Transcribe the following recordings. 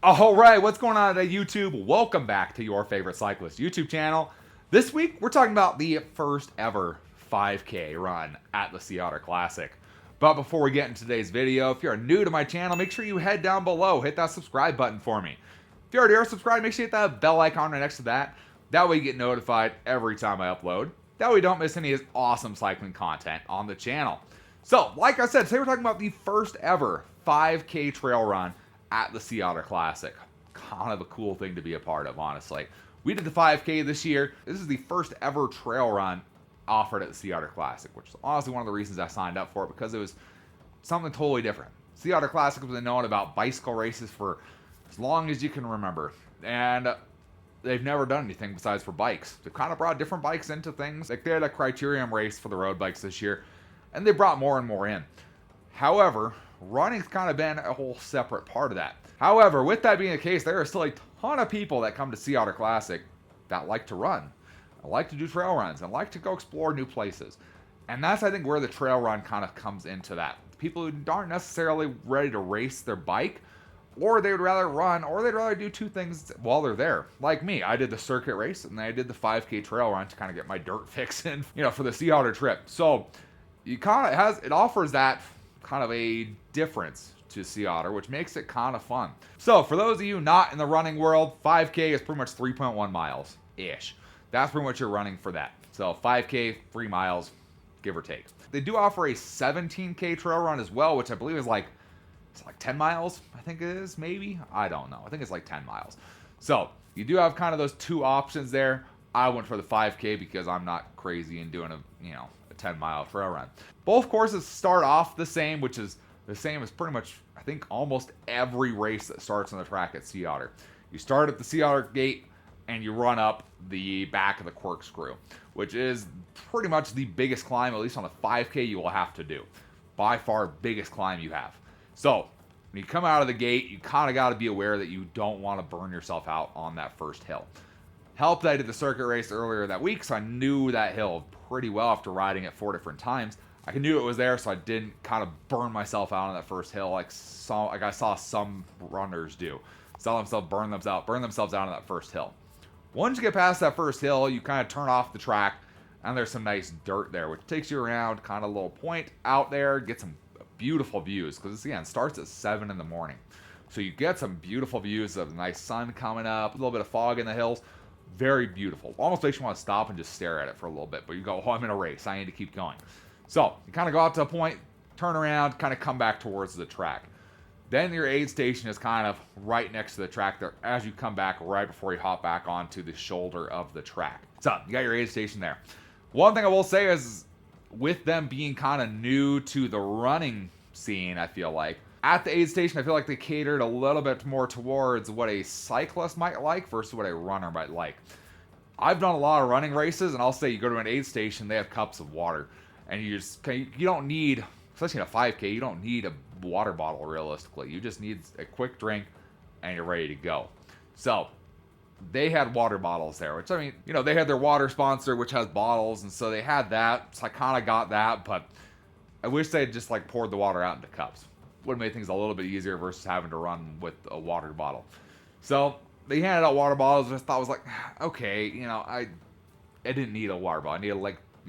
All right, what's going on today, YouTube? Welcome back to your favorite cyclist YouTube channel. This week, we're talking about the first ever 5K run at the Sea Otter Classic. But before we get into today's video, if you're new to my channel, make sure you head down below, hit that subscribe button for me. If you already are subscribed, make sure you hit that bell icon right next to that. That way you get notified every time I upload. That way you don't miss any of this awesome cycling content on the channel. So, like I said, today we're talking about the first ever 5K trail run at the Sea Otter Classic. Kind of a cool thing to be a part of, honestly. We did the 5K this year. This is the first ever trail run offered at the Sea Otter Classic, which is honestly one of the reasons I signed up for it, because it was something totally different. Sea Otter Classic has been known about bicycle races for as long as you can remember, and they've never done anything besides for bikes. They've kind of brought different bikes into things. Like they had a criterium race for the road bikes this year, and they brought more and more in. However, running's kind of been a whole separate part of that. However, with that being the case, there are still a ton of people that come to Sea Otter Classic that like to run, like to do trail runs, and like to go explore new places. And that's, I think, where the trail run kind of comes into that. People who aren't necessarily ready to race their bike, or they would rather run, or they'd rather do two things while they're there. Like me, I did the circuit race, and then I did the 5K trail run to kind of get my dirt fix in, for the Sea Otter trip. So, it offers that kind of a difference to Sea Otter, which makes it kind of fun. So for those of you not in the running world, 5K is pretty much 3.1 miles-ish. That's pretty much your running for that. So 5K, 3 miles, give or take. They do offer a 17K trail run as well, which I believe is like 10 miles, I think it is, maybe? I don't know. I think it's like 10 miles. So you do have kind of those two options there. I went for the 5K because I'm not crazy in doing a 10-mile trail run. Both courses start off the same, which is the same as pretty much, I think, almost every race that starts on the track at Sea Otter. You start at the Sea Otter gate and you run up the back of the corkscrew, which is pretty much the biggest climb, at least on the 5K, you will have to do. By far, biggest climb you have. So when you come out of the gate, you kind of got to be aware that you don't want to burn yourself out on that first hill. Helped that I did the circuit race earlier that week, so I knew that hill pretty well after riding it 4 different times. I knew it was there, so I didn't kind of burn myself out on that first hill like I saw some runners do. Saw themselves burn themselves out on that first hill. Once you get past that first hill, you kind of turn off the track, and there's some nice dirt there, which takes you around kind of a little point out there, get some beautiful views, because again, it starts at 7 in the morning. So you get some beautiful views of the nice sun coming up, a little bit of fog in the hills. Very beautiful. Almost makes you want to stop and just stare at it for a little bit, but you go, oh, I'm in a race, I need to keep going. So you kind of go out to a point, turn around, kind of come back towards the track. Then your aid station is kind of right next to the track there as you come back right before you hop back onto the shoulder of the track. So you got your aid station there. One thing I will say is, with them being kind of new to the running scene, I feel like, at the aid station, I feel like they catered a little bit more towards what a cyclist might like versus what a runner might like. I've done a lot of running races, and I'll say you go to an aid station, they have cups of water. And you don't need, especially in a 5K, you don't need a water bottle realistically. You just need a quick drink, and you're ready to go. So they had water bottles there, which, I mean, they had their water sponsor, which has bottles, and so they had that. So I kind of got that, but I wish they had just poured the water out into cups. Would have made things a little bit easier versus having to run with a water bottle. So they handed out water bottles, and I thought, was like, okay, I didn't need a water bottle. I needed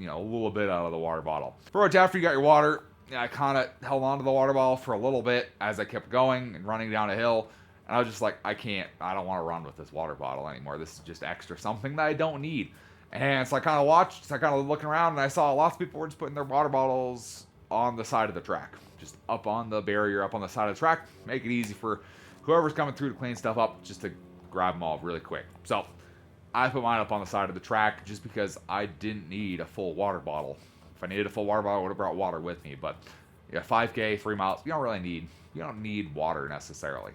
a little bit out of the water bottle. Pretty much after you got your water, I kind of held on to the water bottle for a little bit as I kept going and running down a hill. And I was just like, I don't want to run with this water bottle anymore. This is just extra something that I don't need. And so I kind of looking around, and I saw lots of people were just putting their water bottles on the side of the track. Just up on the barrier, up on the side of the track. Make it easy for whoever's coming through to clean stuff up, just to grab them all really quick. So I put mine up on the side of the track just because I didn't need a full water bottle. If I needed a full water bottle, I would have brought water with me. But 5K, 3 miles, you don't need water necessarily.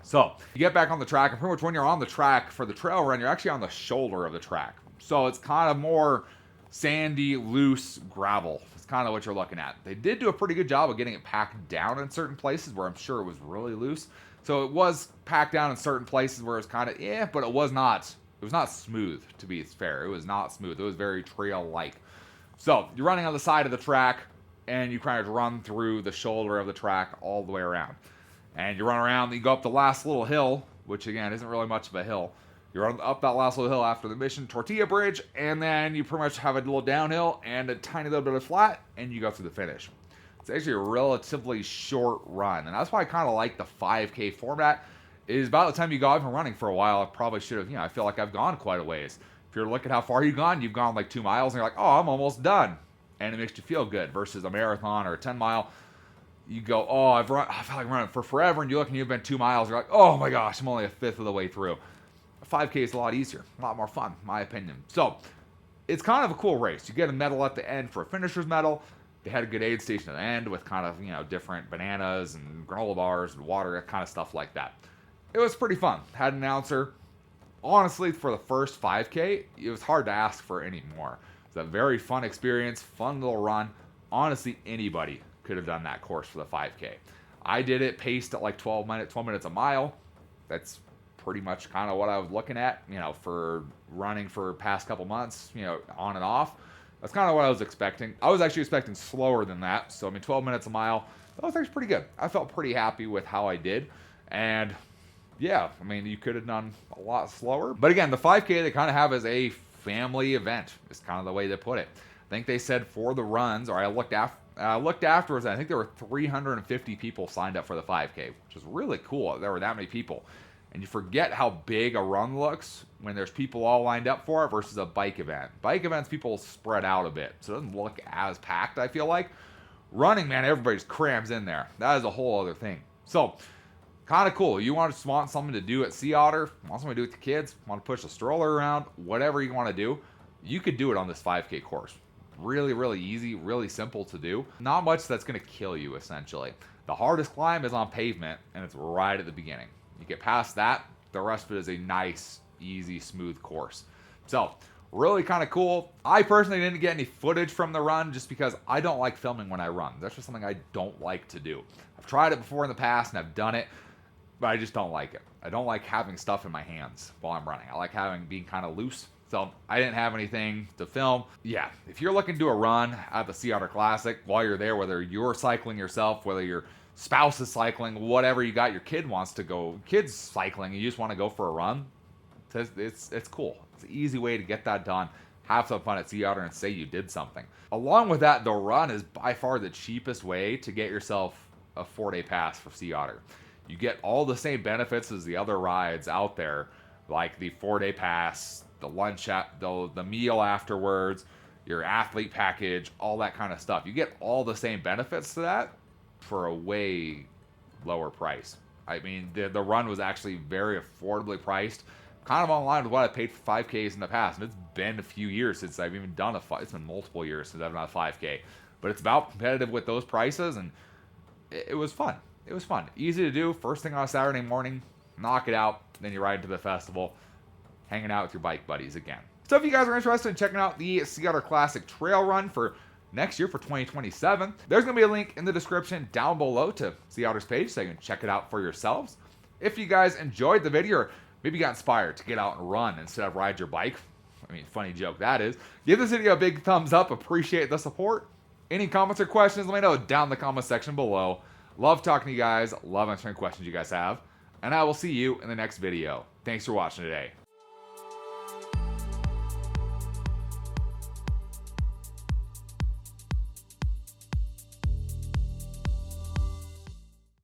So you get back on the track, and pretty much when you're on the track for the trail run, you're actually on the shoulder of the track. So it's kind of more sandy, loose gravel. It's kind of what you're looking at. They did do a pretty good job of getting it packed down in certain places where I'm sure it was really loose. So it was packed down in certain places where it's kind of, but it was not smooth, to be fair. It was not smooth. It was very trail-like. So you're running on the side of the track, and you kind of run through the shoulder of the track all the way around. And you run around, you go up the last little hill, which again isn't really much of a hill. You run up that last little hill after the mission, Tortilla Bridge, and then you pretty much have a little downhill and a tiny little bit of flat, and you go through the finish. It's actually a relatively short run, and that's why I kind of like the 5K format. Is by the time you go, I've been running for a while, I probably should have, I feel like I've gone quite a ways. If you're looking how far you've gone like 2 miles, and you're like, oh, I'm almost done. And it makes you feel good versus a marathon or a 10 mile. You go, oh, I feel like running for forever, and you look and you've been 2 miles, you're like, oh my gosh, I'm only a fifth of the way through. A 5K is a lot easier, a lot more fun, in my opinion. So, it's kind of a cool race. You get a medal at the end for a finisher's medal. They had a good aid station at the end with kind of, different bananas and granola bars and water, kind of stuff like that. It was pretty fun. Had an announcer. Honestly, for the first 5K, it was hard to ask for any more. It's a very fun experience, fun little run. Honestly, anybody could have done that course for the 5K. I did it paced at like 12 minutes a mile. That's pretty much kind of what I was looking at, for running for past couple months, on and off. That's kind of what I was expecting. I was actually expecting slower than that. So, 12 minutes a mile, that was actually pretty good. I felt pretty happy with how I did. And yeah, you could have done a lot slower. But again, the 5K they kind of have as a family event. Is kind of the way they put it. I think they said for the runs, or I looked afterwards, and I think there were 350 people signed up for the 5K, which is really cool. There were that many people. And you forget how big a run looks when there's people all lined up for it versus a bike event. Bike events, people spread out a bit, so it doesn't look as packed, I feel like. Running, man, everybody just crams in there. That is a whole other thing. So, kind of cool. You want something to do at Sea Otter, want something to do with the kids, want to push a stroller around, whatever you want to do, you could do it on this 5K course. Really, really easy, really simple to do. Not much that's going to kill you, essentially. The hardest climb is on pavement, and it's right at the beginning. You get past that, the rest of it is a nice, easy, smooth course. So, really kind of cool. I personally didn't get any footage from the run just because I don't like filming when I run. That's just something I don't like to do. I've tried it before in the past, and I've done it, but I just don't like it. I don't like having stuff in my hands while I'm running. I like being kind of loose. So I didn't have anything to film. Yeah, if you're looking to do a run at the Sea Otter Classic while you're there, whether you're cycling yourself, whether your spouse is cycling, whatever you got, your kid wants to go, kid's cycling, and you just want to go for a run, it's cool. It's an easy way to get that done. Have some fun at Sea Otter and say you did something. Along with that, the run is by far the cheapest way to get yourself a 4-day pass for Sea Otter. You get all the same benefits as the other rides out there, like the 4-day pass, the lunch, the meal afterwards, your athlete package, all that kind of stuff. You get all the same benefits to that for a way lower price. The run was actually very affordably priced, kind of on line with what I paid for 5Ks in the past. And it's been a few years since I've even done it's been multiple years since I've done a 5K. But it's about competitive with those prices, and it was fun. It was fun. Easy to do. First thing on a Saturday morning, knock it out. Then you ride into the festival, hanging out with your bike buddies again. So if you guys are interested in checking out the Sea Otter Classic Trail Run for next year for 2027, there's going to be a link in the description down below to Sea Otter's page so you can check it out for yourselves. If you guys enjoyed the video or maybe got inspired to get out and run instead of ride your bike, funny joke that is, give this video a big thumbs up. Appreciate the support. Any comments or questions, let me know down in the comment section below. Love talking to you guys. Love answering questions you guys have. And I will see you in the next video. Thanks for watching today.